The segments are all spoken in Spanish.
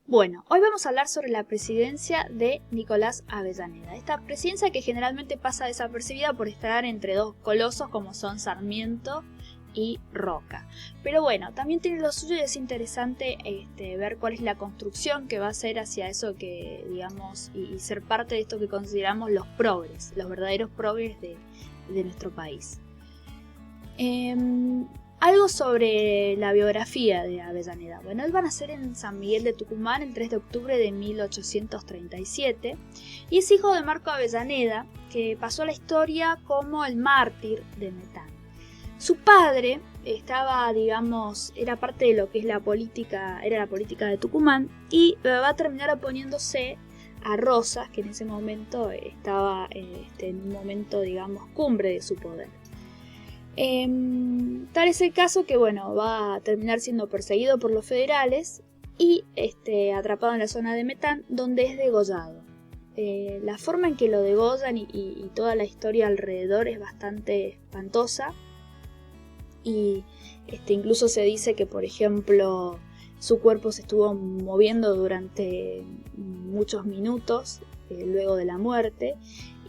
Bueno, hoy vamos a hablar sobre la presidencia de Nicolás Avellaneda. Esta presidencia que generalmente pasa desapercibida por estar entre dos colosos como son Sarmiento y Roca. Pero bueno, también tiene lo suyo y es interesante ver cuál es la construcción que va a hacer hacia eso que, digamos, y ser parte de esto que consideramos los progres, los verdaderos progres de nuestro país. Algo sobre la biografía de Avellaneda. Bueno, él va a nacer en San Miguel de Tucumán el 3 de octubre de 1837 y es hijo de Marco Avellaneda, que pasó a la historia como el mártir de Metán. Su padre era parte de lo que es era la política de Tucumán, y va a terminar oponiéndose a Rosas, que en ese momento estaba en un momento, digamos, cumbre de su poder. Tal es el caso que, va a terminar siendo perseguido por los federales y atrapado en la zona de Metán, donde es degollado. La forma en que lo degollan y toda la historia alrededor es bastante espantosa, y incluso se dice que, por ejemplo, su cuerpo se estuvo moviendo durante muchos minutos luego de la muerte,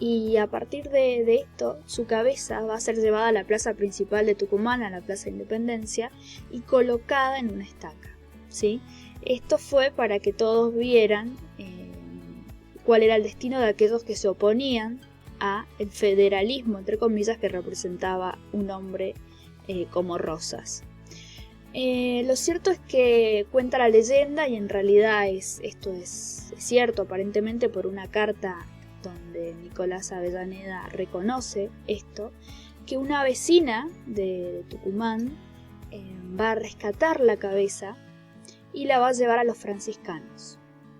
y a partir de esto su cabeza va a ser llevada a la plaza principal de Tucumán, a la Plaza de Independencia, y colocada en una estaca, ¿sí? Esto fue para que todos vieran cuál era el destino de aquellos que se oponían a el federalismo, entre comillas, que representaba un hombre como Rosas. Lo cierto es que cuenta la leyenda, y en realidad esto es cierto aparentemente por una carta donde Nicolás Avellaneda reconoce esto, que una vecina de Tucumán va a rescatar la cabeza y la va a llevar a los franciscanos,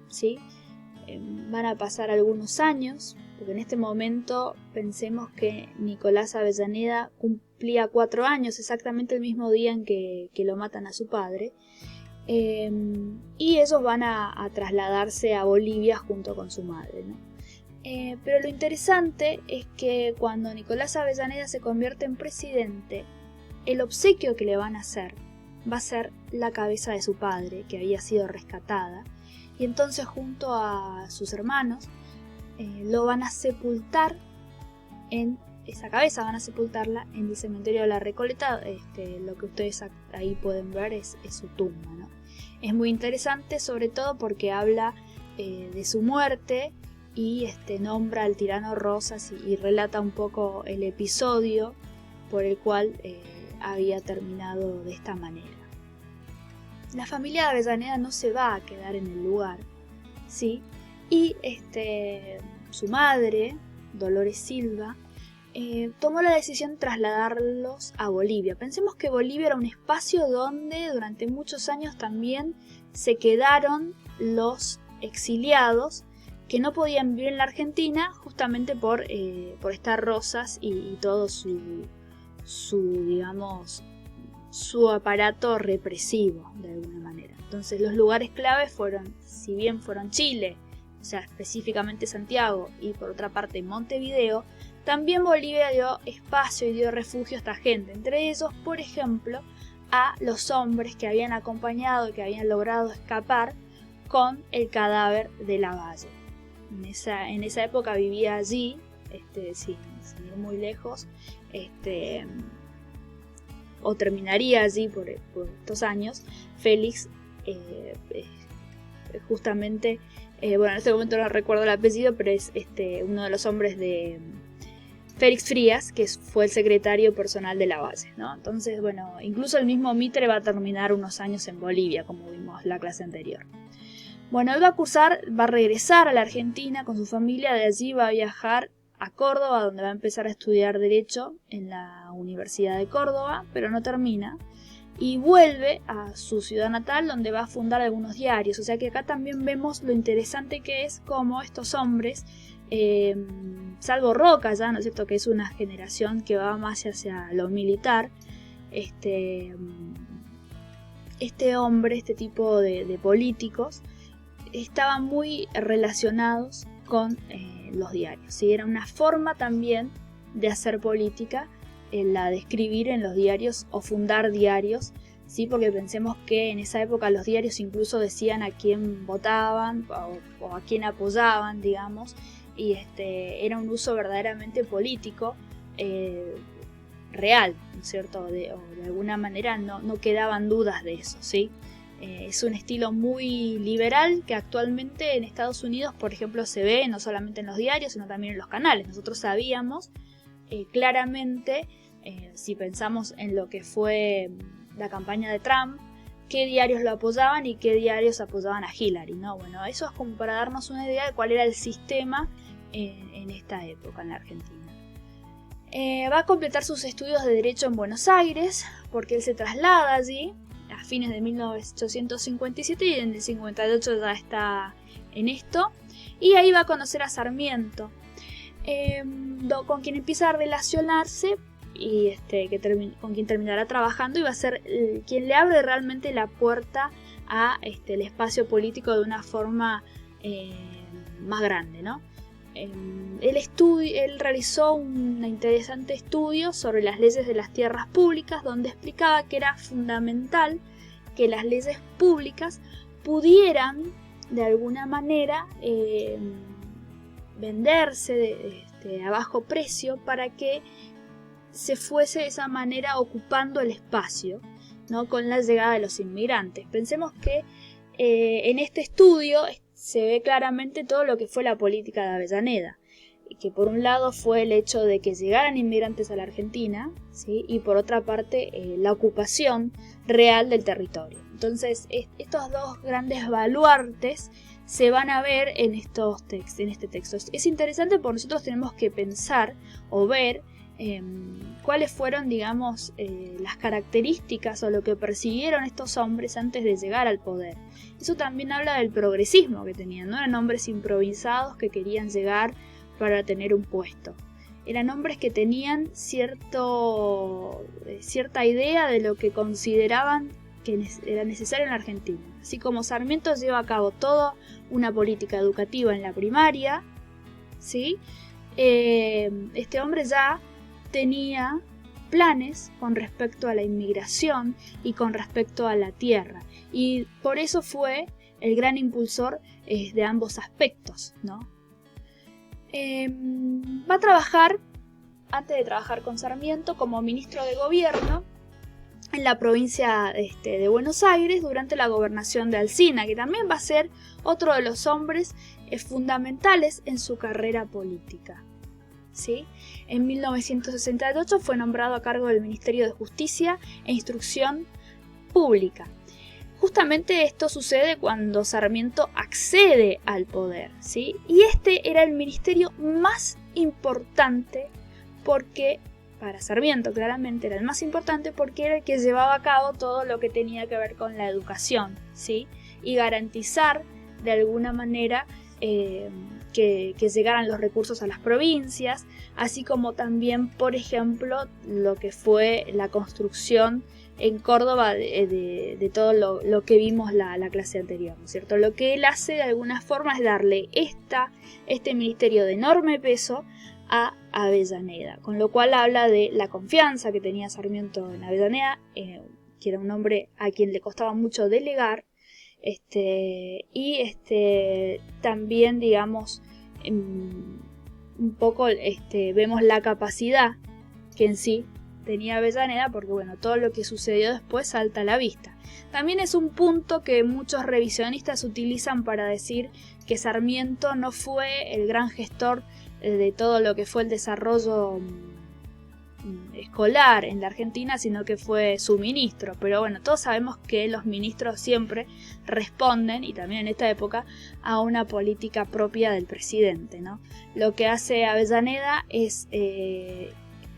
¿sí? Van a pasar algunos años, porque en este momento pensemos que Nicolás Avellaneda cumplía 4 años, exactamente el mismo día en que lo matan a su padre, y ellos van a trasladarse a Bolivia junto con su madre, ¿no? Pero lo interesante es que cuando Nicolás Avellaneda se convierte en presidente, el obsequio que le van a hacer va a ser la cabeza de su padre, que había sido rescatada, y entonces junto a sus hermanos lo van a sepultar en esa cabeza, van a sepultarla en el cementerio de la Recoleta. Lo que ustedes ahí pueden ver es su tumba, ¿no? Es muy interesante, sobre todo porque habla de su muerte y nombra al tirano Rosas y relata un poco el episodio por el cual había terminado de esta manera. La familia de Avellaneda no se va a quedar en el lugar, ¿sí? Y su madre, Dolores Silva, tomó la decisión de trasladarlos a Bolivia. Pensemos que Bolivia era un espacio donde durante muchos años también se quedaron los exiliados que no podían vivir en la Argentina justamente por estas Rosas y todo su aparato represivo de alguna manera. Entonces los lugares clave fueron, si bien fueron Chile, o sea, específicamente Santiago, y por otra parte Montevideo, también Bolivia dio espacio y dio refugio a esta gente, entre ellos, por ejemplo, a los hombres que habían acompañado y que habían logrado escapar con el cadáver de Lavalle. En esa época vivía allí, sin ir muy lejos, o terminaría allí por estos años, Félix, justamente, en este momento no recuerdo el apellido, pero es uno de los hombres de Félix Frías, que fue el secretario personal de Lavalle, ¿no? Entonces, incluso el mismo Mitre va a terminar unos años en Bolivia, como vimos en la clase anterior. Él va a regresar a la Argentina con su familia, de allí va a viajar a Córdoba, donde va a empezar a estudiar Derecho en la Universidad de Córdoba, pero no termina, y vuelve a su ciudad natal, donde va a fundar algunos diarios. O sea que acá también vemos lo interesante que es cómo estos hombres, salvo Roca ya, ¿no es cierto?, que es una generación que va más hacia lo militar, este tipo de políticos estaban muy relacionados con los diarios, ¿sí? Era una forma también de hacer política, la de escribir en los diarios o fundar diarios ¿sí? Porque pensemos que en esa época los diarios incluso decían a quién votaban o a quién apoyaban, digamos, y era un uso verdaderamente político, real, ¿no es cierto? O de alguna manera no quedaban dudas de eso, ¿sí? Es un estilo muy liberal que actualmente en Estados Unidos, por ejemplo, se ve no solamente en los diarios, sino también en los canales. Nosotros sabíamos claramente, si pensamos en lo que fue la campaña de Trump, qué diarios lo apoyaban y qué diarios apoyaban a Hillary, ¿no? Bueno, eso es como para darnos una idea de cuál era el sistema en esta época en la Argentina. Va a completar sus estudios de Derecho en Buenos Aires, porque él se traslada allí a fines de 1857 y en el 58 ya está en esto, y ahí va a conocer a Sarmiento, con quien empieza a relacionarse y con quien terminará trabajando, y va a ser quien le abre realmente la puerta a el espacio político de una forma más grande, ¿no? Él realizó un interesante estudio sobre las leyes de las tierras públicas, donde explicaba que era fundamental que las leyes públicas pudieran de alguna manera venderse a bajo precio para que se fuese de esa manera ocupando el espacio, ¿no? Con la llegada de los inmigrantes. Pensemos que en este estudio se ve claramente todo lo que fue la política de Avellaneda, que por un lado fue el hecho de que llegaran inmigrantes a la Argentina, ¿sí? Y por otra parte la ocupación real del territorio. Entonces estos dos grandes baluartes se van a ver en este texto. Es interesante porque nosotros tenemos que pensar o ver cuáles fueron, digamos, las características o lo que persiguieron estos hombres antes de llegar al poder. Eso también habla del progresismo que tenían, no eran hombres improvisados que querían llegar para tener un puesto. Eran hombres que tenían cierta idea de lo que consideraban que era necesario en la Argentina. Así como Sarmiento lleva a cabo toda una política educativa en la primaria, ¿sí? Este hombre ya tenía planes con respecto a la inmigración y con respecto a la tierra, y por eso fue el gran impulsor de ambos aspectos, ¿no? Va a trabajar, antes de trabajar con Sarmiento, como ministro de gobierno en la provincia de Buenos Aires durante la gobernación de Alsina, que también va a ser otro de los hombres fundamentales en su carrera política, ¿sí? En 1968 fue nombrado a cargo del Ministerio de Justicia e Instrucción Pública. Justamente esto sucede cuando Sarmiento accede al poder, ¿sí? Y este era el ministerio más importante porque, para Sarmiento claramente era el más importante porque era el que llevaba a cabo todo lo que tenía que ver con la educación, ¿sí? Y garantizar de alguna manera que llegaran los recursos a las provincias, así como también, por ejemplo, lo que fue la construcción en Córdoba de todo lo que vimos la clase anterior, ¿no es cierto? Lo que él hace de alguna forma es darle este ministerio de enorme peso a Avellaneda, con lo cual habla de la confianza que tenía Sarmiento en Avellaneda, que era un hombre a quien le costaba mucho delegar, y también, digamos, un poco vemos la capacidad que en sí tenía Avellaneda, porque bueno, todo lo que sucedió después salta a la vista. También es un punto que muchos revisionistas utilizan para decir que Sarmiento no fue el gran gestor de todo lo que fue el desarrollo escolar en la Argentina, sino que fue su ministro. Pero bueno, todos sabemos que los ministros siempre responden, y también en esta época, a una política propia del presidente, ¿no? Lo que hace Avellaneda es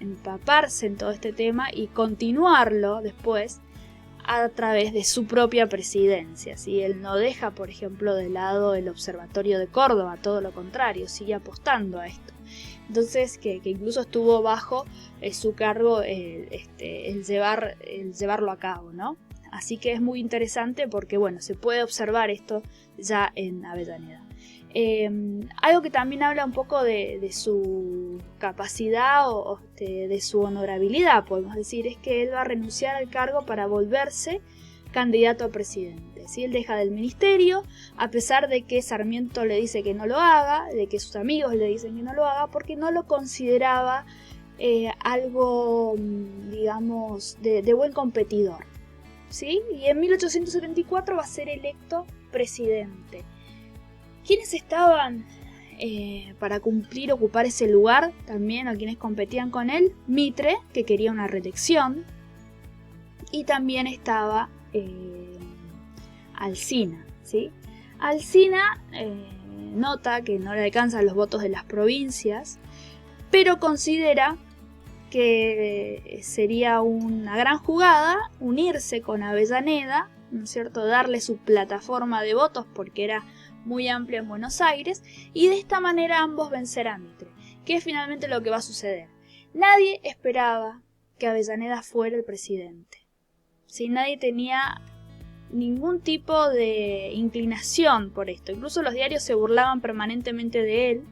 empaparse en todo este tema y continuarlo después a través de su propia presidencia, ¿sí? Él no deja, por ejemplo, de lado el Observatorio de Córdoba, todo lo contrario, sigue apostando a esto. Entonces, que incluso estuvo bajo su cargo el llevarlo a cabo, ¿no? Así que es muy interesante porque, bueno, se puede observar esto ya en Avellaneda. Algo que también habla un poco de su capacidad o de su honorabilidad, podemos decir, es que él va a renunciar al cargo para volverse candidato a presidente. ¿Sí? Él deja del ministerio, a pesar de que Sarmiento le dice que no lo haga, de que sus amigos le dicen que no lo haga, porque no lo consideraba algo, digamos, de buen competidor. ¿Sí? Y en 1874 va a ser electo presidente. ¿Quiénes estaban para ocupar ese lugar también, o quienes competían con él? Mitre, que quería una reelección, y también estaba Alsina, ¿sí? Alsina nota que no le alcanzan los votos de las provincias, pero considera que sería una gran jugada unirse con Avellaneda, ¿no es cierto?, darle su plataforma de votos porque era muy amplia en Buenos Aires, y de esta manera ambos vencer a Mitre, que es finalmente lo que va a suceder. Nadie esperaba que Avellaneda fuera el presidente. ¿Sí? Nadie tenía ningún tipo de inclinación por esto. Incluso los diarios se burlaban permanentemente de él,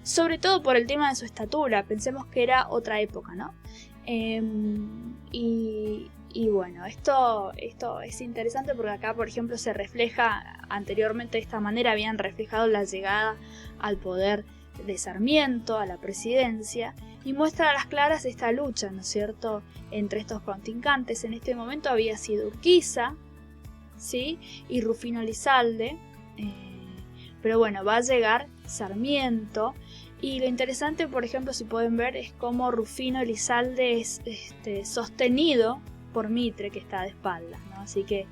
sobre todo por el tema de su estatura. Pensemos que era otra época, ¿no? Y bueno, esto es interesante porque acá, por ejemplo, se refleja, anteriormente de esta manera habían reflejado la llegada al poder de Sarmiento, a la presidencia, y muestra a las claras esta lucha, ¿no es cierto?, entre estos contrincantes. En este momento había sido Urquiza, ¿sí?, y Rufino Elizalde, pero bueno, va a llegar Sarmiento. Y lo interesante, por ejemplo, si pueden ver, es cómo Rufino Elizalde es sostenido por Mitre, que está de espaldas, ¿no? Así que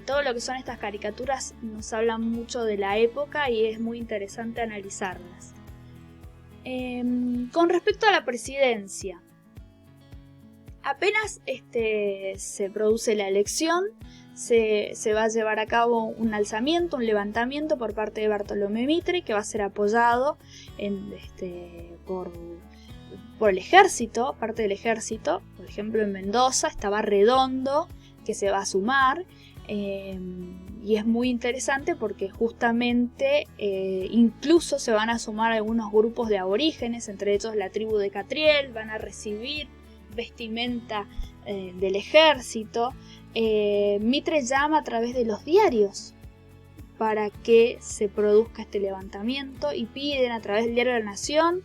todo lo que son estas caricaturas nos hablan mucho de la época y es muy interesante analizarlas. Con respecto a la presidencia, apenas se produce la elección, se va a llevar a cabo un alzamiento, un levantamiento por parte de Bartolomé Mitre, que va a ser apoyado por el ejército, parte del ejército. Por ejemplo, en Mendoza estaba Redondo, que se va a sumar, y es muy interesante porque justamente incluso se van a sumar algunos grupos de aborígenes, entre ellos la tribu de Catriel, van a recibir vestimenta del ejército. Mitre llama a través de los diarios para que se produzca este levantamiento y piden a través del diario de la Nación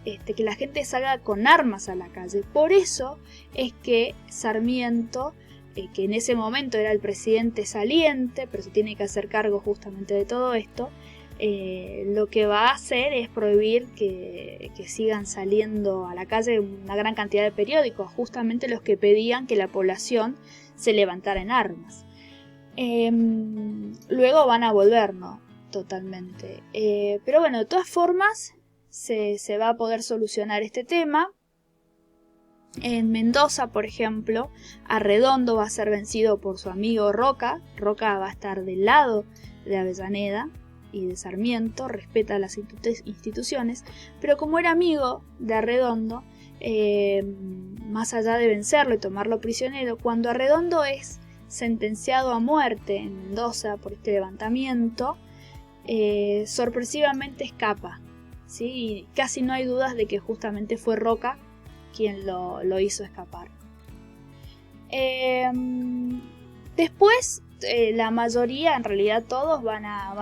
que la gente salga con armas a la calle. Por eso es que Sarmiento, que en ese momento era el presidente saliente, pero se tiene que hacer cargo justamente de todo esto, lo que va a hacer es prohibir que sigan saliendo a la calle una gran cantidad de periódicos, justamente los que pedían que la población se levantara en armas. Luego van a volver, ¿no? Totalmente. Pero bueno, de todas formas se va a poder solucionar este tema. En Mendoza, por ejemplo, Arredondo va a ser vencido por su amigo Roca. Roca va a estar del lado de Avellaneda y de Sarmiento, respeta las instituciones, pero como era amigo de Arredondo, más allá de vencerlo y tomarlo prisionero, cuando Arredondo es sentenciado a muerte en Mendoza por este levantamiento, sorpresivamente escapa, ¿sí? Y casi no hay dudas de que justamente fue Roca quien lo hizo escapar. Después la mayoría, en realidad todos, van a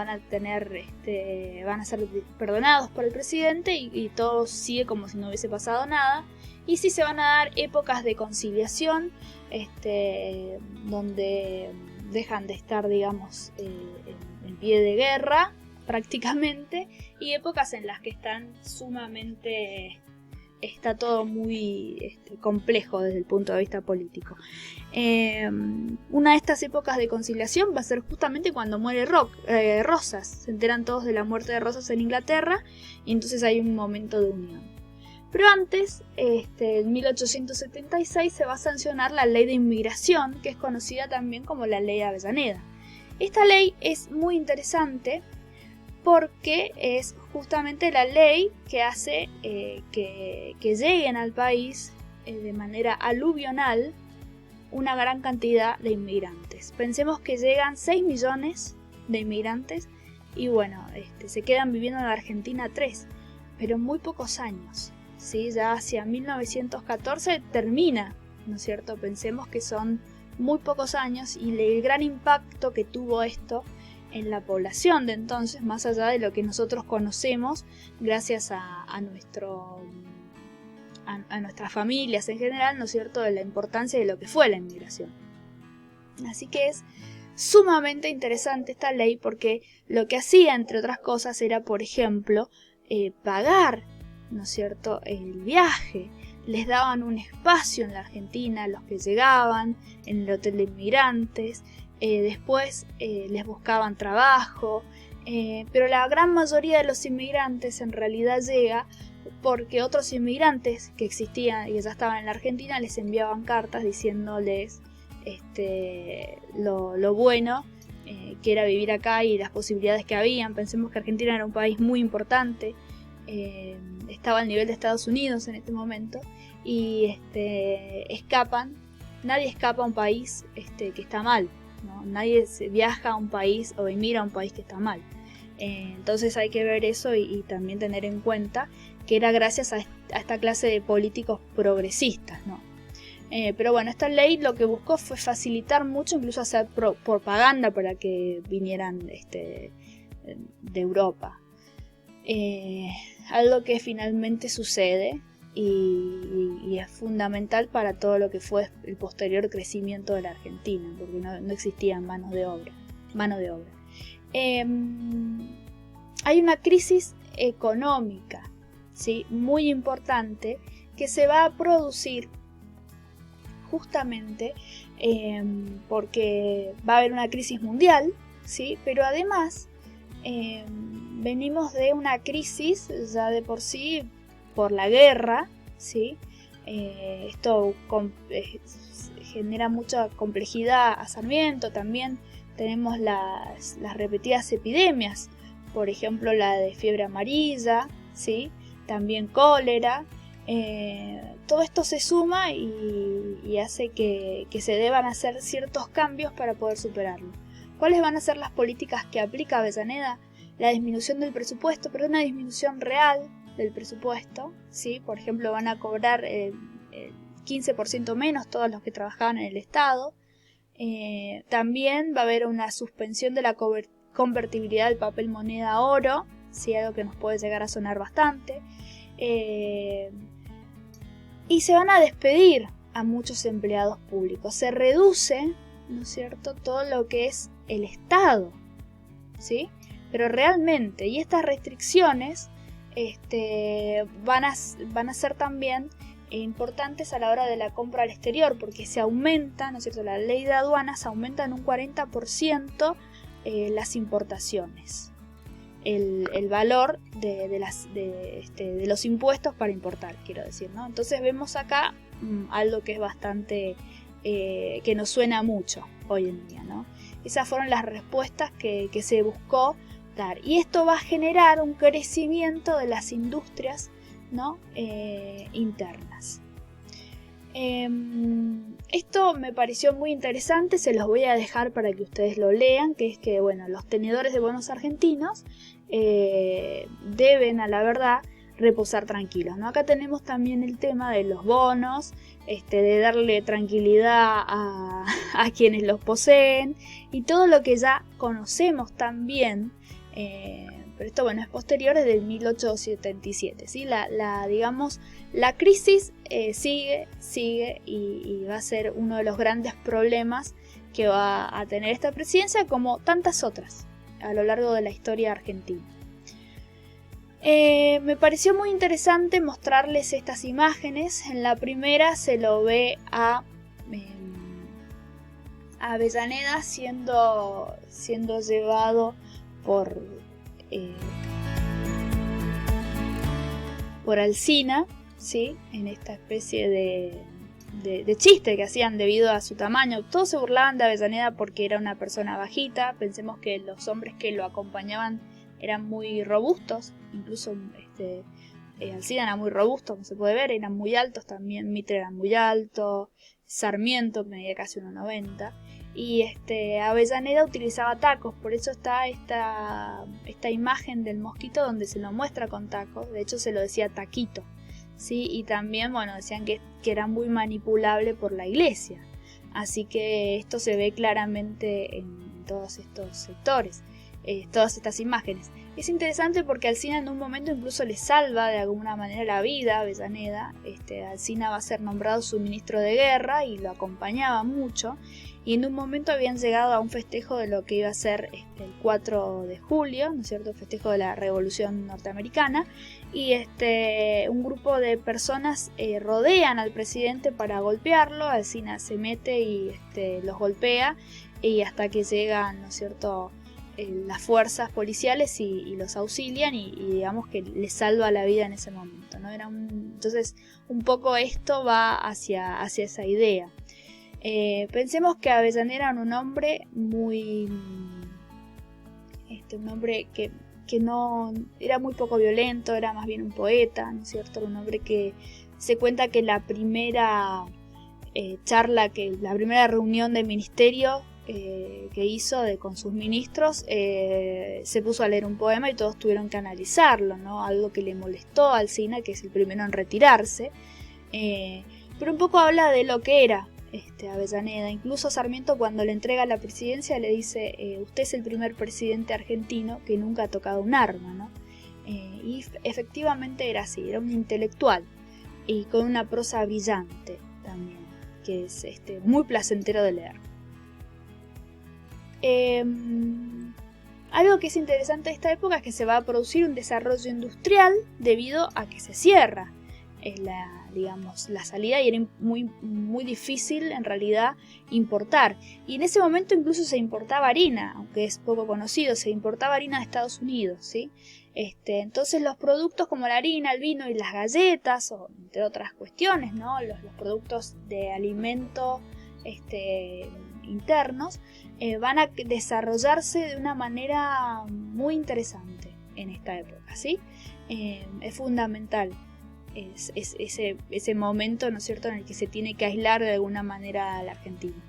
ser perdonados por el presidente y todo sigue como si no hubiese pasado nada. Y sí se van a dar épocas de conciliación, donde dejan de estar, digamos, en pie de guerra prácticamente, y épocas en las que está todo muy complejo desde el punto de vista político. Una de estas épocas de conciliación va a ser justamente cuando muere Rosas. Se enteran todos de la muerte de Rosas en Inglaterra y entonces hay un momento de unión. Pero antes, en 1876, se va a sancionar la ley de inmigración, que es conocida también como la ley de Avellaneda. Esta ley es muy interesante porque es justamente la ley que hace que lleguen al país de manera aluvional una gran cantidad de inmigrantes. Pensemos que llegan 6 millones de inmigrantes y bueno, se quedan viviendo en la Argentina 3, pero en muy pocos años, ¿sí? Ya hacia 1914 termina, ¿no es cierto? Pensemos que son muy pocos años y el gran impacto que tuvo esto en la población de entonces, más allá de lo que nosotros conocemos gracias a nuestras familias en general, ¿no es cierto?, de la importancia de lo que fue la inmigración. Así que es sumamente interesante esta ley porque lo que hacía, entre otras cosas, era, por ejemplo, pagar, ¿no es cierto?, el viaje. Les daban un espacio en la Argentina a los que llegaban, en el hotel de inmigrantes, después les buscaban trabajo, pero la gran mayoría de los inmigrantes en realidad llega porque otros inmigrantes que existían y que ya estaban en la Argentina les enviaban cartas diciéndoles lo bueno que era vivir acá y las posibilidades que habían. Pensemos que Argentina era un país muy importante, estaba al nivel de Estados Unidos en este momento, y nadie escapa a un país que está mal, ¿no? Nadie viaja a un país o emigra a un país que está mal. Entonces hay que ver eso y también tener en cuenta que era gracias a esta clase de políticos progresistas, ¿no? Pero bueno, esta ley lo que buscó fue facilitar mucho, incluso hacer propaganda para que vinieran de Europa. Algo que finalmente sucede y es fundamental para todo lo que fue el posterior crecimiento de la Argentina, porque no existía mano de obra. Hay una crisis económica, ¿sí?, muy importante que se va a producir justamente porque va a haber una crisis mundial, ¿sí?, pero además venimos de una crisis ya de por sí por la guerra, ¿sí? Esto genera mucha complejidad a Sarmiento. También tenemos las repetidas epidemias, por ejemplo la de fiebre amarilla, ¿sí?, también cólera. Todo esto se suma y hace que se deban hacer ciertos cambios para poder superarlo. ¿Cuáles van a ser las políticas que aplica Avellaneda? La disminución del presupuesto, pero una disminución real del presupuesto, ¿sí? Por ejemplo, van a cobrar el 15% menos todos los que trabajaban en el Estado. También va a haber una suspensión de la convertibilidad del papel moneda a oro, ¿sí?, algo que nos puede llegar a sonar bastante. Y se van a despedir a muchos empleados públicos. Se reduce, ¿no es cierto?, todo lo que es el Estado, ¿sí? Pero realmente, y estas restricciones van a ser también importantes a la hora de la compra al exterior, porque se aumenta, ¿no es cierto?, la ley de aduanas aumenta en un 40% las importaciones. El valor de los impuestos para importar, quiero decir, ¿no? Entonces vemos acá algo que es bastante, que nos suena mucho hoy en día, ¿no? Esas fueron las respuestas que se buscó dar. Y esto va a generar un crecimiento de las industrias, ¿no?, internas. Esto me pareció muy interesante, se los voy a dejar para que ustedes lo lean, que es que, bueno, los tenedores de bonos argentinos deben, a la verdad, reposar tranquilos, ¿no? Acá tenemos también el tema de los bonos, de darle tranquilidad a quienes los poseen y todo lo que ya conocemos también, pero esto, bueno, es posterior, desde 1877, ¿sí? Digamos, la crisis sigue y va a ser uno de los grandes problemas que va a tener esta presidencia, como tantas otras a lo largo de la historia argentina. Me pareció muy interesante mostrarles estas imágenes. En la primera se lo ve a Avellaneda siendo llevado por Alsina, ¿sí?, en esta especie de chiste que hacían debido a su tamaño. Todos se burlaban de Avellaneda porque era una persona bajita. Pensemos que los hombres que lo acompañaban eran muy robustos, incluso Alsina era muy robusto, como se puede ver, eran muy altos también. Mitre era muy alto, Sarmiento medía casi 1,90. y Avellaneda utilizaba tacos, por eso está esta imagen del mosquito donde se lo muestra con tacos, de hecho se lo decía taquito, ¿sí? Y también, bueno, decían que era muy manipulable por la iglesia, así que esto se ve claramente en todos estos sectores, todas estas imágenes. Es interesante porque Alsina en un momento incluso le salva de alguna manera la vida a Avellaneda. Alsina va a ser nombrado su ministro de guerra y lo acompañaba mucho. Y en un momento habían llegado a un festejo de lo que iba a ser el 4 de julio, ¿no es cierto? El festejo de la Revolución Norteamericana. Y un grupo de personas rodean al presidente para golpearlo. Alsina se mete y los golpea, y hasta que llegan, ¿no es cierto?, las fuerzas policiales y los auxilian y digamos que le salva la vida en ese momento, ¿no? Entonces un poco esto va hacia esa idea. Pensemos que Avellaneda era un hombre muy un hombre que no era muy poco violento, era más bien un poeta, ¿no es cierto? Era un hombre que se cuenta que la primera la primera reunión del ministerio que hizo con sus ministros, se puso a leer un poema y todos tuvieron que analizarlo, ¿no? Algo que le molestó a Alsina, que es el primero en retirarse, pero un poco habla de lo que era Avellaneda. Incluso Sarmiento, cuando le entrega la presidencia, le dice: usted es el primer presidente argentino que nunca ha tocado un arma, ¿no? Y efectivamente era así, era un intelectual y con una prosa brillante también, que es muy placentero de leer. Algo que es interesante de esta época es que se va a producir un desarrollo industrial debido a que se cierra la salida, y era muy, muy difícil en realidad importar. Y en ese momento incluso se importaba harina, aunque es poco conocido, se importaba harina de Estados Unidos, ¿sí? Entonces los productos como la harina, el vino y las galletas, o entre otras cuestiones, ¿no? Los productos de alimento internos, van a desarrollarse de una manera muy interesante en esta época, ¿sí? Es fundamental ese momento, ¿no es cierto?, en el que se tiene que aislar de alguna manera a la Argentina.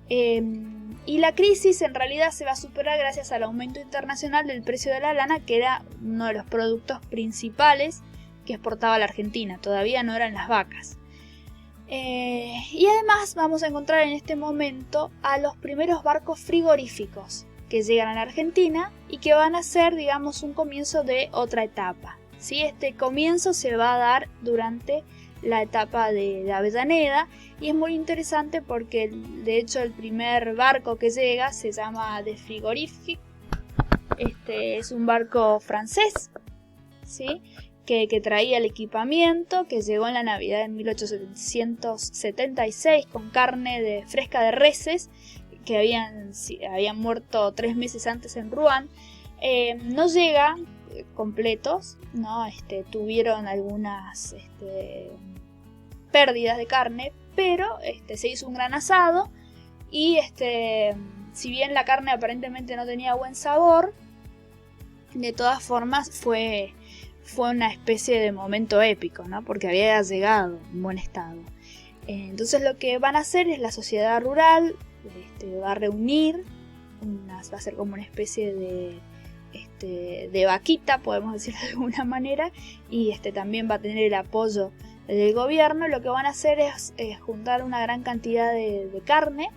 Y la crisis en realidad se va a superar gracias al aumento internacional del precio de la lana, que era uno de los productos principales que exportaba la Argentina. Todavía no eran las vacas. Y además vamos a encontrar en este momento a los primeros barcos frigoríficos que llegan a la Argentina y que van a ser, digamos, un comienzo de otra etapa, ¿sí? Este comienzo se va a dar durante la etapa de Avellaneda, y es muy interesante porque de hecho el primer barco que llega se llama De Frigorifique. Es un barco francés, ¿sí?, que traía el equipamiento, que llegó en la Navidad de 1876 con carne fresca de reses que habían muerto 3 meses antes en Rouen. No llega completos, ¿no? Tuvieron algunas pérdidas de carne, pero se hizo un gran asado y si bien la carne aparentemente no tenía buen sabor, de todas formas fue una especie de momento épico, ¿no? Porque había llegado en buen estado. Entonces lo que van a hacer es la sociedad rural va a reunir, va a ser como una especie de vaquita, podemos decir de alguna manera, y también va a tener el apoyo del gobierno. Lo que van a hacer es juntar una gran cantidad de carne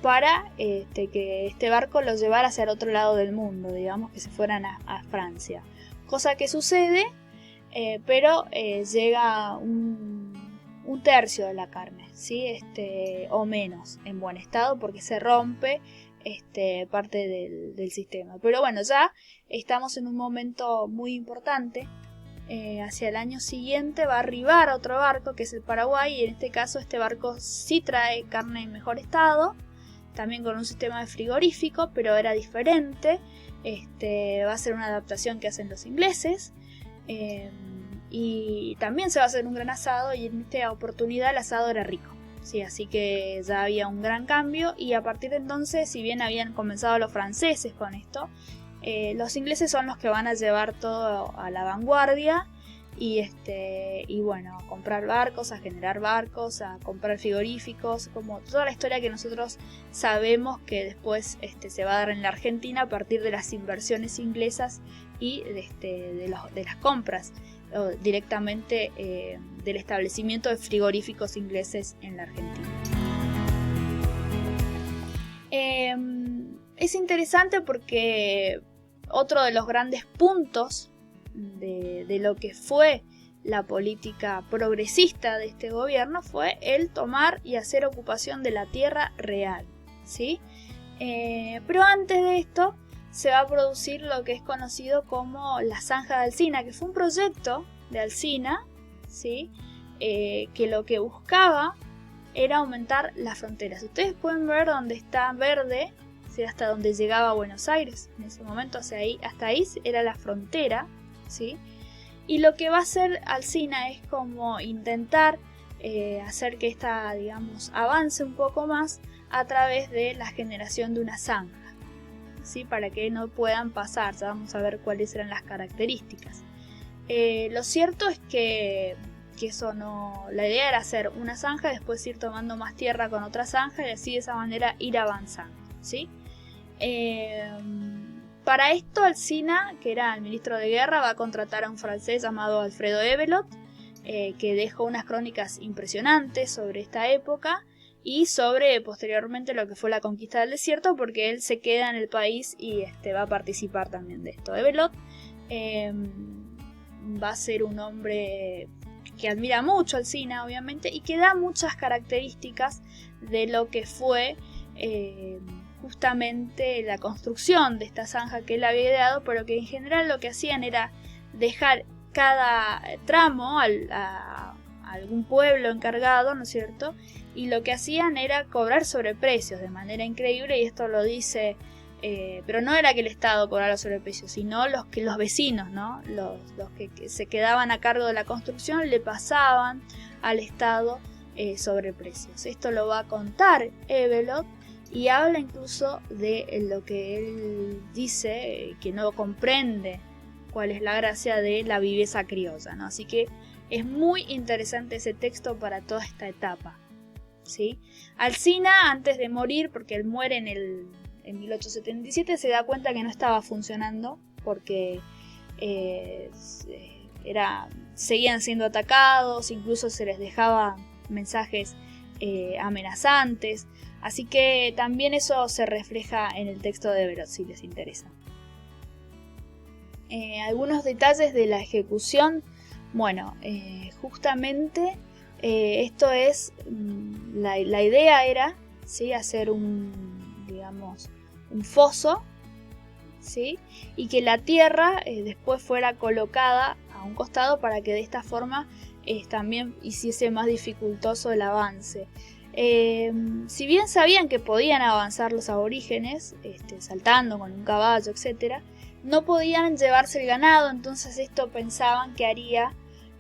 para que este barco los llevara hacia el otro lado del mundo, digamos que se fueran a Francia. Cosa que sucede, pero llega un tercio de la carne, ¿sí? O menos en buen estado, porque se rompe parte del sistema. Pero bueno, ya estamos en un momento muy importante. Hacia el año siguiente va a arribar otro barco, que es el Paraguay, y en este caso este barco sí trae carne en mejor estado, también con un sistema de frigorífico, pero era diferente. Va a ser una adaptación que hacen los ingleses, y también se va a hacer un gran asado, y en esta oportunidad el asado era rico, ¿sí? Así que ya había un gran cambio, y a partir de entonces, si bien habían comenzado los franceses con esto, los ingleses son los que van a llevar todo a la vanguardia, y bueno, a comprar barcos, a generar barcos, a comprar frigoríficos, como toda la historia que nosotros sabemos que después se va a dar en la Argentina a partir de las inversiones inglesas y de las compras directamente del establecimiento de frigoríficos ingleses en la Argentina. Es interesante porque otro de los grandes puntos de lo que fue la política progresista de este gobierno fue el tomar y hacer ocupación de la tierra real, ¿sí? Pero antes de esto se va a producir lo que es conocido como la Zanja de Alsina, que fue un proyecto de Alsina, ¿sí? Que lo que buscaba era aumentar las fronteras. Ustedes pueden ver donde está verde, ¿sí? Hasta donde llegaba Buenos Aires en ese momento, hasta ahí era la frontera, ¿sí? Y lo que va a hacer Alsina es como intentar hacer que esta, digamos, avance un poco más a través de la generación de una zanja, ¿sí? Para que no puedan pasar. Ya vamos a ver cuáles eran las características. Lo cierto es que eso no... La idea era hacer una zanja, después ir tomando más tierra con otra zanja y así de esa manera ir avanzando, ¿sí? Para esto Alsina, que era el ministro de guerra, va a contratar a un francés llamado Alfredo Hevelot, que dejó unas crónicas impresionantes sobre esta época y sobre posteriormente lo que fue la conquista del desierto, porque él se queda en el país y va a participar también de esto. Hevelot va a ser un hombre que admira mucho a Alsina, obviamente, y que da muchas características de lo que fue justamente la construcción de esta zanja que él había ideado, pero que en general lo que hacían era dejar cada tramo a algún pueblo encargado, ¿no es cierto? Y lo que hacían era cobrar sobreprecios de manera increíble, y esto lo dice, pero no era que el Estado cobrara sobreprecios, sino los vecinos, ¿no? Los que se quedaban a cargo de la construcción le pasaban al Estado sobreprecios. Esto lo va a contar Hevelot y habla incluso de lo que él dice, que no comprende cuál es la gracia de la viveza criolla, ¿no? Así que es muy interesante ese texto para toda esta etapa, ¿sí? Alsina, antes de morir, porque él muere en 1877, se da cuenta que no estaba funcionando porque seguían siendo atacados, incluso se les dejaba mensajes amenazantes, así que también eso se refleja en el texto de Hevelot, si les interesa. Algunos detalles de la ejecución. Bueno, justamente esto es, la idea era, ¿sí?, hacer un foso, ¿sí?, y que la tierra después fuera colocada a un costado para que de esta forma también hiciese más dificultoso el avance. Si bien sabían que podían avanzar los aborígenes, saltando con un caballo, etc., no podían llevarse el ganado, entonces esto pensaban que haría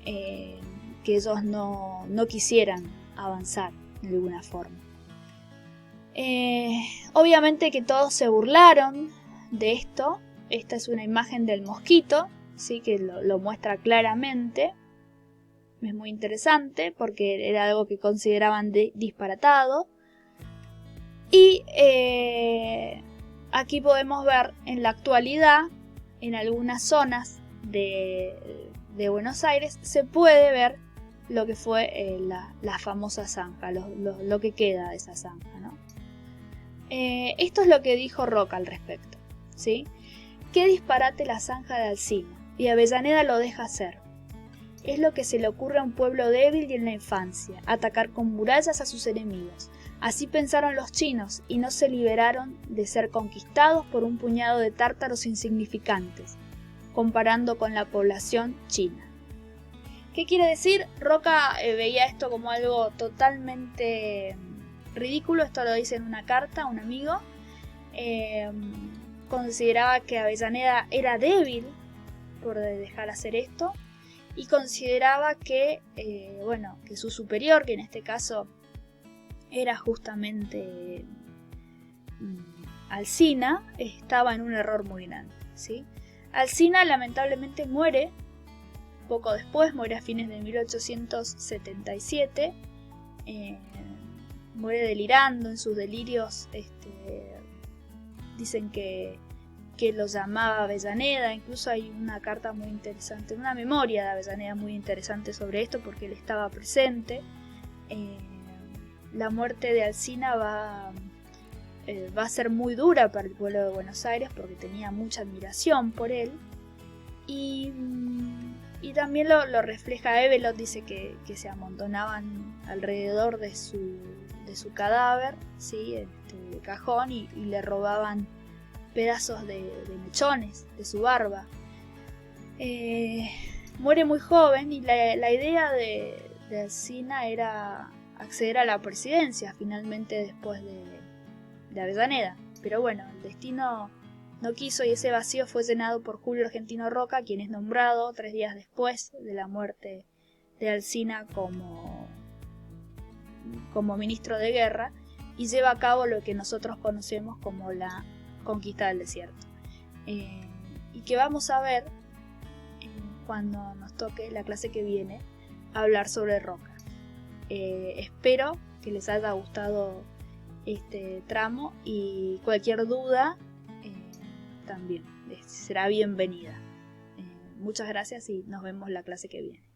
que ellos no quisieran avanzar de alguna forma. Obviamente que todos se burlaron de esto. Esta es una imagen del mosquito, ¿sí?, que lo muestra claramente. Es muy interesante porque era algo que consideraban disparatado. Y aquí podemos ver en la actualidad, en algunas zonas de Buenos Aires, se puede ver lo que fue la famosa zanja, lo que queda de esa zanja, ¿no? Esto es lo que dijo Roca al respecto, ¿sí? Qué disparate la zanja de Alsina, y Avellaneda lo deja hacer. Es lo que se le ocurre a un pueblo débil y en la infancia, atacar con murallas a sus enemigos. Así pensaron los chinos y no se liberaron de ser conquistados por un puñado de tártaros insignificantes, comparando con la población china. ¿Qué quiere decir? Roca veía esto como algo totalmente ridículo. Esto lo dice en una carta a un amigo. Consideraba que Avellaneda era débil por dejar hacer esto, y consideraba que su superior, que en este caso era justamente Alsina, estaba en un error muy grande, ¿sí? Alsina lamentablemente muere poco después, muere a fines de 1877. Muere delirando en sus delirios. Dicen que lo llamaba Avellaneda. Incluso hay una carta muy interesante, una memoria de Avellaneda muy interesante sobre esto, porque él estaba presente. La muerte de Alsina va a ser muy dura para el pueblo de Buenos Aires, porque tenía mucha admiración por él. Y también lo refleja Evelot. Dice que se amontonaban alrededor de su cadáver, ¿sí? De cajón, y le robaban pedazos de mechones de su barba. Muere muy joven, y la idea de Alsina era acceder a la presidencia finalmente después de Avellaneda. Pero bueno, el destino no quiso, y ese vacío fue llenado por Julio Argentino Roca, quien es nombrado 3 días después de la muerte de Alsina como ministro de guerra, y lleva a cabo lo que nosotros conocemos como la conquista del desierto, y que vamos a ver cuando nos toque la clase que viene hablar sobre Roca. Espero que les haya gustado este tramo, y cualquier duda también será bienvenida. Muchas gracias y nos vemos la clase que viene.